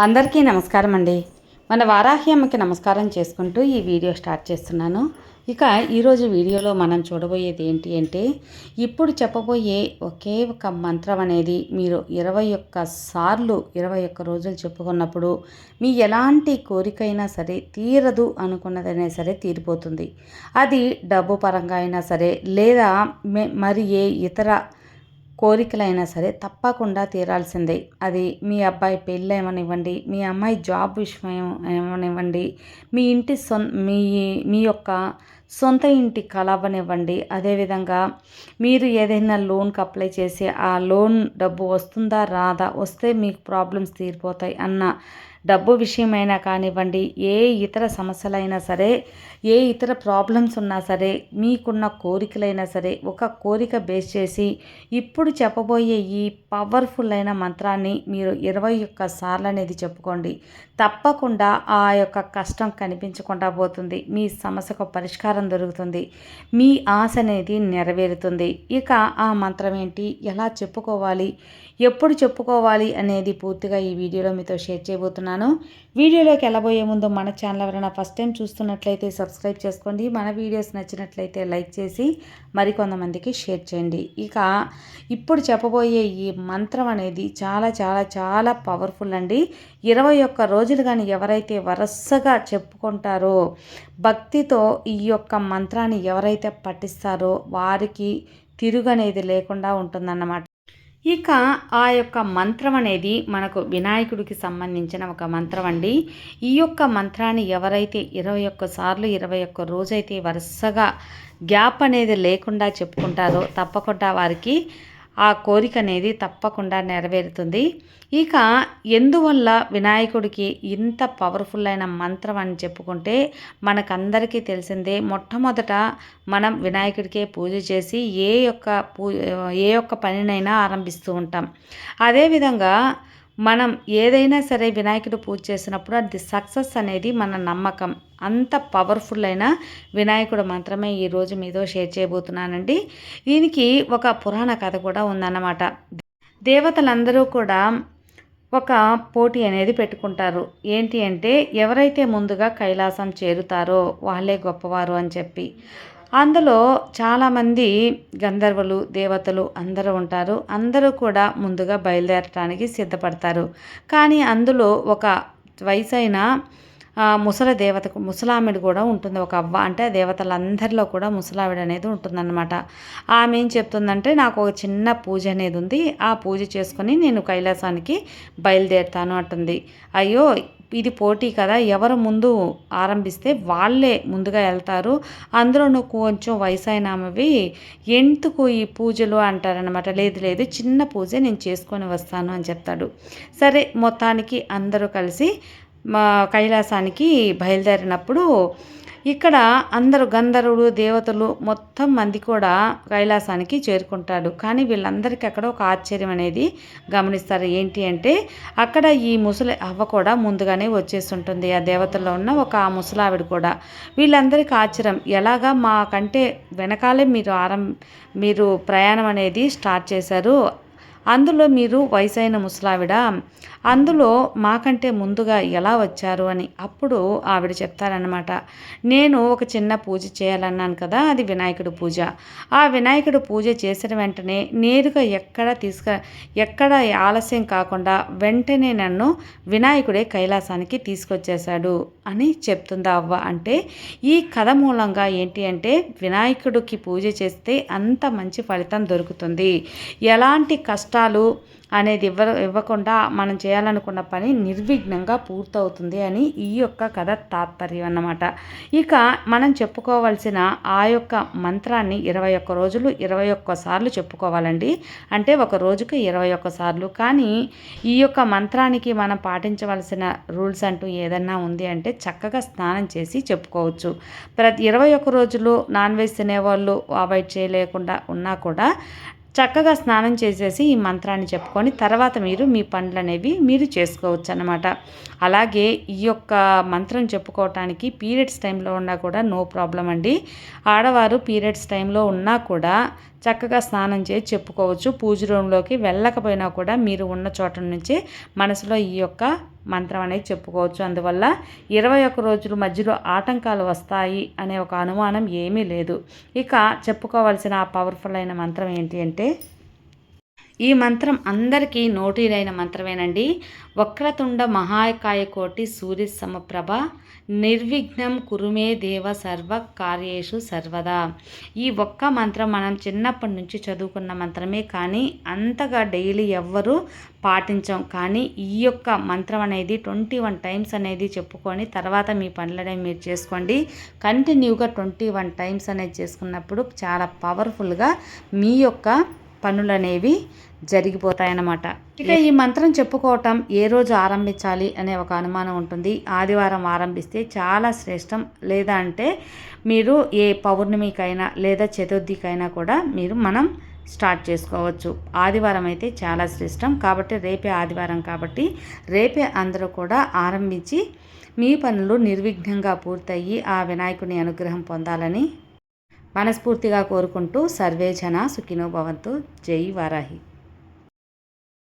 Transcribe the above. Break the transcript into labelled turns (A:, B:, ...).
A: అందరికీ నమస్కారం అండి. మన వారాహి అమ్మకి నమస్కారం చేసుకుంటూ ఈ వీడియో స్టార్ట్ చేస్తున్నాను. ఇక ఈరోజు వీడియోలో మనం చూడబోయేది ఏంటి అంటే, ఇప్పుడు చెప్పబోయే ఒకే ఒక మంత్రం అనేది మీరు 21 సార్లు 21 రోజులు చెప్పుకున్నప్పుడు మీ ఎలాంటి కోరికైనా సరే తీరదు అనుకున్నదైనా సరే తీరిపోతుంది. అది డబ్బు పరంగా అయినా సరే లేదా మరి ఏ ఇతర కోరికలైనా సరే తప్పకుండా తీరాల్సిందే. అది మీ అబ్బాయి పెళ్ళి ఏమనివ్వండి, మీ అమ్మాయి జాబ్ విషయం ఏమనివ్వండి, మీ ఇంటి మీ మీ యొక్క సొంత ఇంటి కల అవ్వనివ్వండి, అదేవిధంగా మీరు ఏదైనా లోన్కి అప్లై చేసి ఆ లోన్ డబ్బు వస్తుందా రాదా, వస్తే మీకు ప్రాబ్లమ్స్ తీరిపోతాయి అన్న డబ్బు విషయమైనా కానివ్వండి, ఏ ఇతర సమస్యలైనా సరే, ఏ ఇతర ప్రాబ్లమ్స్ ఉన్నా సరే, మీకున్న కోరికలైనా సరే, ఒక కోరిక బేస్ చేసి ఇప్పుడు చెప్పబోయే ఈ పవర్ఫుల్ అయిన మంత్రాన్ని మీరు 21 సార్లు అనేది చెప్పుకోండి. తప్పకుండా ఆ యొక్క కష్టం కనిపించకుండా పోతుంది. మీ సమస్యకు పరిష్కారం దొరుకుతుంది. మీ ఆశ అనేది నెరవేరుతుంది. ఇక ఆ మంత్రం ఏంటి, ఎలా చెప్పుకోవాలి, ఎప్పుడు చెప్పుకోవాలి అనేది పూర్తిగా ఈ వీడియోలో మీతో షేర్ చేయబోతున్నాను. వీడియోలోకి వెళ్ళబోయే ముందు మన ఛానల్ ఎవరైనా ఫస్ట్ టైం చూస్తున్నట్లయితే సబ్స్క్రైబ్ చేసుకోండి. మన వీడియోస్ నచ్చినట్లయితే లైక్ చేసి మరికొంతమందికి షేర్ చేయండి. ఇక ఇప్పుడు చెప్పబోయే ఈ మంత్రం అనేది చాలా చాలా చాలా పవర్ఫుల్ అండి. 21 రోజులు కానీ ఎవరైతే వరుసగా చెప్పుకుంటారో, భక్తితో ఈ యొక్క మంత్రాన్ని ఎవరైతే పఠిస్తారో వారికి తిరుగనేది లేకుండా ఉంటుందన్నమాట. ఇక ఆ యొక్క మంత్రం అనేది మనకు వినాయకుడికి సంబంధించిన ఒక మంత్రం అండి. ఈ యొక్క మంత్రాన్ని ఎవరైతే 21 సార్లు 21 రోజైతే వరుసగా గ్యాప్ అనేది లేకుండా చెప్పుకుంటారో తప్పకుండా వారికి ఆ కోరిక అనేది తప్పకుండా నెరవేరుతుంది. ఇక ఎందువల్ల వినాయకుడికి ఇంత పవర్ఫుల్ అయిన మంత్రం అని చెప్పుకుంటే మనకందరికీ తెలిసిందే. మొట్టమొదట మనం వినాయకుడికే పూజ చేసి ఏ యొక్క పనినైనా ఆరంభిస్తూ ఉంటాం. అదేవిధంగా మనం ఏదైనా సరే వినాయకుడు పూజ చేసినప్పుడు అది సక్సెస్ అనేది మన నమ్మకం. అంత పవర్ఫుల్ అయిన వినాయకుడు మంత్రమే ఈరోజు మీతో షేర్ చేయబోతున్నానండి. దీనికి ఒక పురాణ కథ కూడా ఉందన్నమాట. దేవతలందరూ కూడా ఒక పోటీ అనేది పెట్టుకుంటారు. ఏంటి అంటే, ఎవరైతే ముందుగా కైలాసం చేరుతారో వాళ్ళే గొప్పవారు అని చెప్పి. అందులో చాలామంది గంధర్వులు, దేవతలు అందరూ ఉంటారు. అందరూ కూడా ముందుగా బయలుదేరటానికి సిద్ధపడతారు. కానీ అందులో ఒక వయసైన ముసలామిడి కూడా ఉంటుంది. ఒక అవ్వ అంటే దేవతలందరిలో కూడా ముసలావిడ అనేది ఉంటుందన్నమాట. ఆమె ఏం చెప్తుందంటే, నాకు ఒక చిన్న పూజ అనేది ఉంది, ఆ పూజ చేసుకొని నేను కైలాసానికి బయలుదేరుతాను అంటుంది. అయ్యో, ఇది పోటీ కదా, ఎవరు ముందు ఆరంభిస్తే వాళ్ళే ముందుగా వెళ్తారు, అందులోనూ కొంచెం వయసైన ఆమెవి ఎందుకు ఈ పూజలు అంటారనమాట. లేదు లేదు, చిన్న పూజ నేను చేసుకొని వస్తాను అని చెప్తాడు. సరే, మొత్తానికి అందరూ కలిసి కైలాసానికి బయలుదేరినప్పుడు ఇక్కడ అందరూ గంధర్వులు, దేవతలు మొత్తం మంది కూడా కైలాసానికి చేరుకుంటాడు. కానీ వీళ్ళందరికీ అక్కడ ఒక ఆశ్చర్యం అనేది గమనిస్తారు. ఏంటి అంటే, అక్కడ ఈ ముసలి అవ్వ కూడా ముందుగానే వచ్చేస్తుంటుంది. ఆ దేవతల్లో ఉన్న ఒక ముసలావిడ కూడా. వీళ్ళందరికీ ఆశ్చర్యం, ఎలాగా మాకంటే వెనకాలే మీరు ప్రయాణం అనేది స్టార్ట్ చేశారు, అందులో మీరు వయసైన ముసలావిడ, అందులో మాకంటే ముందుగా ఎలా వచ్చారు అని. అప్పుడు ఆవిడ చెప్తారనమాట, నేను ఒక చిన్న పూజ చేయాలన్నాను కదా, అది వినాయకుడి పూజ. ఆ వినాయకుడు పూజ చేసిన వెంటనే నేరుగా ఎక్కడ ఆలస్యం కాకుండా వెంటనే నన్ను వినాయకుడే కైలాసానికి తీసుకొచ్చేశాడు అని చెప్తుంది అవ్వ. అంటే ఈ కథ మూలంగా ఏంటి అంటే, వినాయకుడికి పూజ చేస్తే అంత మంచి ఫలితం దొరుకుతుంది. ఎలాంటి కష్టాలు అనేది ఇవ్వకుండా మనం చేయాలనుకున్న పని నిర్విఘ్నంగా పూర్తవుతుంది అని ఈ యొక్క కథ తాత్పర్యం అన్నమాట. ఇక మనం చెప్పుకోవాల్సిన ఆ యొక్క మంత్రాన్ని 21 రోజులు 21 సార్లు చెప్పుకోవాలండి. అంటే ఒక రోజుకు 21 సార్లు. కానీ ఈ యొక్క మంత్రానికి మనం పాటించవలసిన రూల్స్ అంటూ ఏదన్నా ఉంది అంటే, చక్కగా స్నానం చేసి చెప్పుకోవచ్చు. ప్రతి 21 రోజులు నాన్ వెజ్ తినేవాళ్ళు అవాయిడ్ చేయలేకుండా ఉన్నా కూడా చక్కగా స్నానం చేసేసి ఈ మంత్రాన్ని చెప్పుకొని తర్వాత మీరు మీ పనులు అనేవి మీరు చేసుకోవచ్చు అన్నమాట. అలాగే ఈ యొక్క మంత్రం చెప్పుకోవటానికి పీరియడ్స్ టైంలో ఉన్నా కూడా నో ప్రాబ్లం అండి. ఆడవారు పీరియడ్స్ టైంలో ఉన్నా కూడా చక్కగా స్నానం చేసి చెప్పుకోవచ్చు. పూజ రూమ్లోకి వెళ్ళకపోయినా కూడా మీరు ఉన్న చోట నుంచి మనసులో ఈ యొక్క మంత్రం అనేది చెప్పుకోవచ్చు. అందువల్ల 21 రోజుల మధ్యలో ఆటంకాలు వస్తాయి అనే ఒక అనుమానం ఏమీ లేదు. ఇక చెప్పుకోవాల్సిన ఆ పవర్ఫుల్ అయిన మంత్రం ఏంటి అంటే, ఈ మంత్రం అందరికీ నోటీరైన మంత్రమేనండి. వక్రతుండ మహాకాయ కోటి సూర్య సమప్రభ నిర్విఘ్నం కురుమే దేవ సర్వ కార్యేషు సర్వదా. ఈ ఒక్క మంత్రం మనం చిన్నప్పటి నుంచి చదువుకున్న మంత్రమే, కానీ అంతగా డైలీ ఎవ్వరూ పాటించాం. కానీ ఈ యొక్క మంత్రం అనేది 21 టైమ్స్ అనేది చెప్పుకొని తర్వాత మీ పనులనే మీరు చేసుకోండి. కంటిన్యూగా 21 టైమ్స్ అనేది చేసుకున్నప్పుడు చాలా పవర్ఫుల్గా మీ యొక్క పనులనేవి జరిగిపోతాయన్నమాట. ఇక ఈ మంత్రం చెప్పుకోవటం ఏ రోజు ఆరంభించాలి అనే ఒక అనుమానం ఉంటుంది. ఆదివారం ఆరంభిస్తే చాలా శ్రేష్టం. లేదా అంటే మీరు ఏ పౌర్ణమికైనా లేదా చతుర్థికైనా కూడా మనం స్టార్ట్ చేసుకోవచ్చు. ఆదివారం అయితే చాలా శ్రేష్టం. కాబట్టి రేపే ఆదివారం కాబట్టి రేపే అందరూ కూడా ఆరంభించి మీ పనులు నిర్విఘ్నంగా పూర్తయ్యి ఆ వినాయకుని అనుగ్రహం పొందాలని మనస్ఫూర్తిగా కోరుకుంటూ సర్వే జన సుఖినో భవంతు. జై వారాహి.